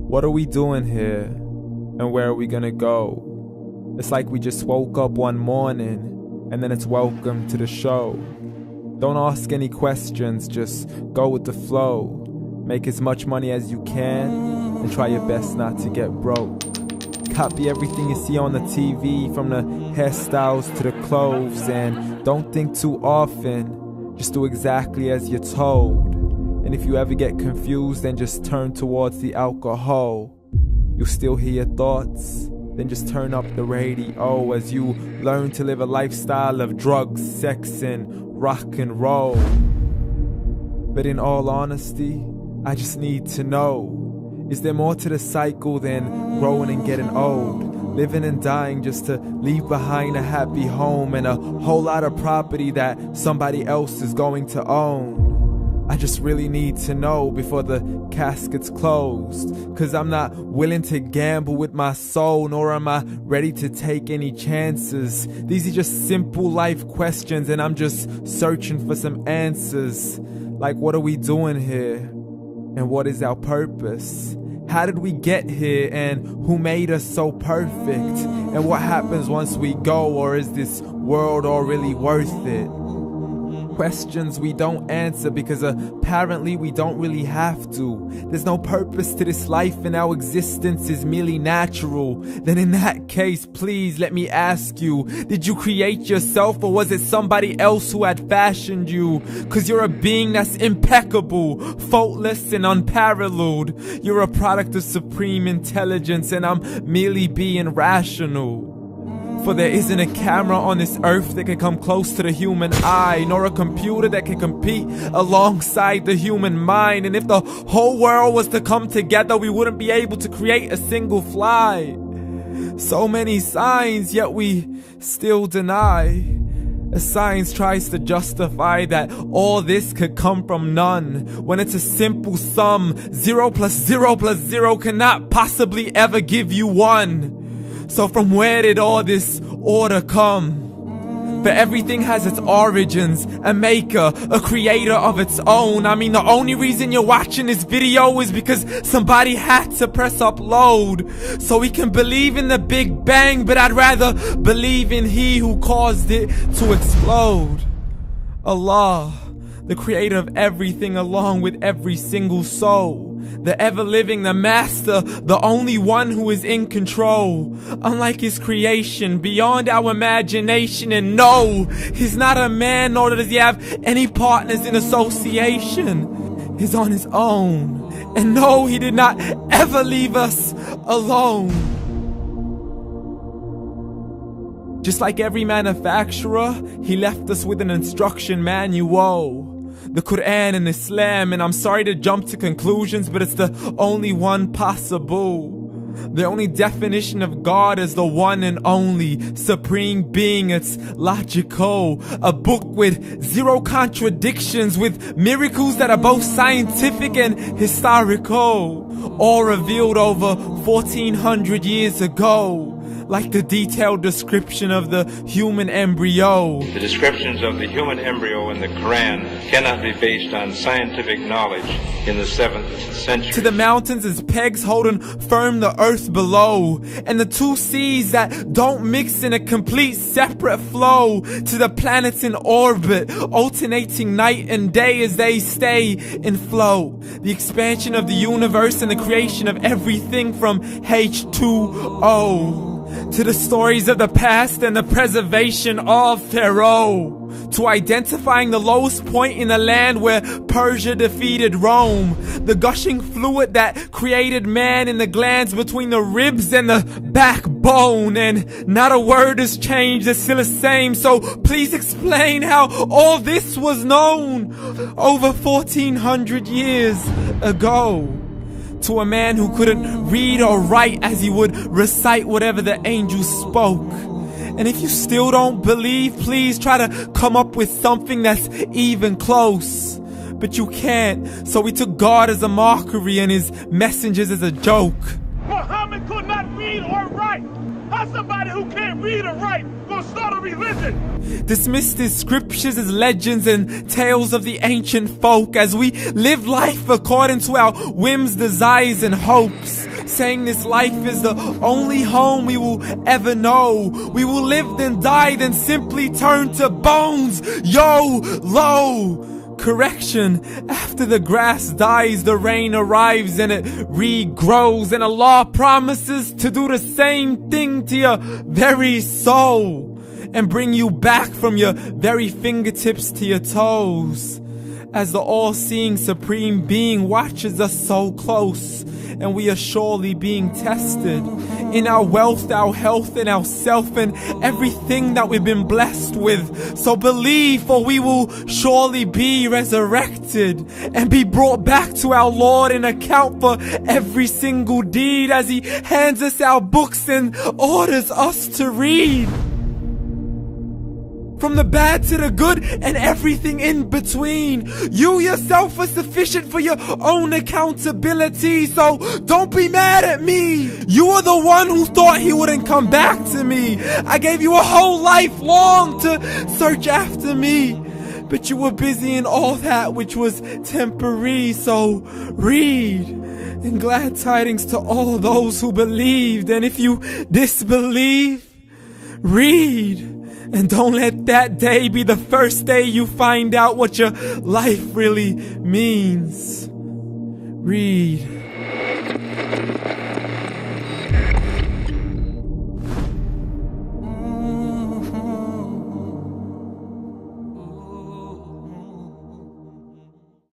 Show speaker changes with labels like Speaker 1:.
Speaker 1: What are we doing here? And where are we gonna go? It's like we just woke up one morning and then it's welcome to the show. Don't ask any questions, just go with the flow. Make as much money as you can and try your best not to get broke. Copy everything you see on the TV, from the hairstyles to the clothes, and don't think too often, just do exactly as you're told. And if you ever get confused, then just turn towards the alcohol. You'll still hear your thoughts, then just turn up the radio as you learn to live a lifestyle of drugs, sex, and rock and roll. But in all honesty, I just need to know, is there more to the cycle than growing and getting old? Living and dying just to leave behind a happy home and a whole lot of property that somebody else is going to own. I just really need to know before the casket's closed, 'cause I'm not willing to gamble with my soul, nor am I ready to take any chances. These are just simple life questions and I'm just searching for some answers. Like, what are we doing here? And what is our purpose? How did we get here, and who made us so perfect? And what happens once we go, or is this world all really worth it? Questions we don't answer because apparently we don't really have to. There's no purpose to this life and our existence is merely natural. Then in that case, please let me ask you, did you create yourself, or was it somebody else who had fashioned you? 'Cause you're a being that's impeccable, faultless and unparalleled. You're a product of supreme intelligence and I'm merely being rational. For there isn't a camera on this earth that can come close to the human eye, nor a computer that can compete alongside the human mind. And if the whole world was to come together, we wouldn't be able to create a single fly. So many signs, yet we still deny. As science tries to justify that all this could come from none, when it's a simple sum. 0 plus 0 plus 0 cannot possibly ever give you 1. So from where did all this order come? For everything has its origins, a maker, a creator of its own. I mean, the only reason you're watching this video is because somebody had to press upload. So we can believe in the Big Bang, but I'd rather believe in He who caused it to explode. Allah, the creator of everything along with every single soul. The ever-living, the master, the only one who is in control. Unlike his creation, beyond our imagination. And no, he's not a man, nor does he have any partners in association. He's on his own. And no, he did not ever leave us alone. Just like every manufacturer, he left us with an instruction manual. The Quran and Islam, and I'm sorry to jump to conclusions, but it's the only one possible. The only definition of God is the one and only supreme being. It's logical. A book with 0 contradictions, with miracles that are both scientific and historical, all revealed over 1400 years ago. Like the detailed description of the human embryo.
Speaker 2: The descriptions of the human embryo in the Quran cannot be based on scientific knowledge in the 7th century.
Speaker 1: To the mountains as pegs holding firm the earth below, and the 2 seas that don't mix in a complete separate flow. To the planets in orbit, alternating night and day as they stay in flow. The expansion of the universe and the creation of everything from H2O. To the stories of the past and the preservation of Pharaoh. To identifying the lowest point in the land where Persia defeated Rome. The gushing fluid that created man in the glands between the ribs and the backbone. And not a word has changed, it's still the same. So please explain how all this was known over 1400 years ago. To a man who couldn't read or write, as he would recite whatever the angels spoke. And if you still don't believe, please try to come up with something that's even close. But you can't, so we took God as a mockery and his messengers as a joke.
Speaker 3: Muhammad could not read or write. How somebody who can't read or write gonna start a religion?
Speaker 1: Dismiss these scriptures as legends and tales of the ancient folk as we live life according to our whims, desires, and hopes. Saying this life is the only home we will ever know. We will live then die, then simply turn to bones. YOLO! Correction, after the grass dies, the rain arrives and it regrows, and Allah promises to do the same thing to your very soul and bring you back from your very fingertips to your toes, as the all-seeing supreme being watches us so close, and we are surely being tested in our wealth, our health, and our self, and everything that we've been blessed with. So believe, for we will surely be resurrected and be brought back to our Lord and account for every single deed as He hands us our books and orders us to read. From the bad to the good and everything in between. You yourself are sufficient for your own accountability, so don't be mad at me. You are the one who thought He wouldn't come back to me. I gave you a whole life long to search after me, but you were busy in all that which was temporary, so read. And glad tidings to all those who believed, and if you disbelieve, read. And don't let that day be the first day you find out what your life really means. Read.